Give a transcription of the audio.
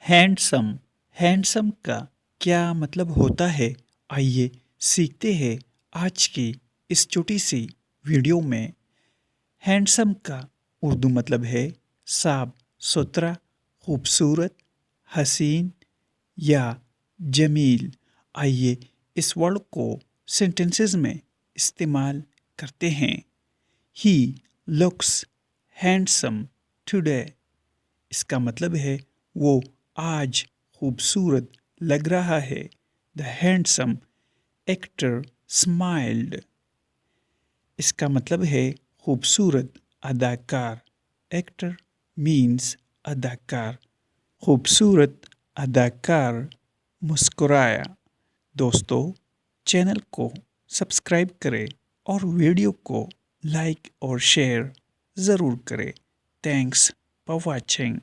Handsome handsome का क्या मतलब होता है? आइए सीखते हैं आज की इस छोटी सी वीडियो में। हैंडसम का उर्दू मतलब है साफ सुथरा, खूबसूरत, हसीन या जमील। आइए इस वर्ड को सेंटेंसेस में इस्तेमाल करते हैं। He looks handsome today. इसका मतलब है वो आज खूबसूरत लग रहा है। The handsome actor smiled. इसका मतलब है खूबसूरत अदाकार। एक्टर मीन्स अदाकार। खूबसूरत अदाकार मुस्कुराया। दोस्तों, चैनल को सब्सक्राइब करें और वीडियो को लाइक और शेयर ज़रूर करें। Thanks for watching.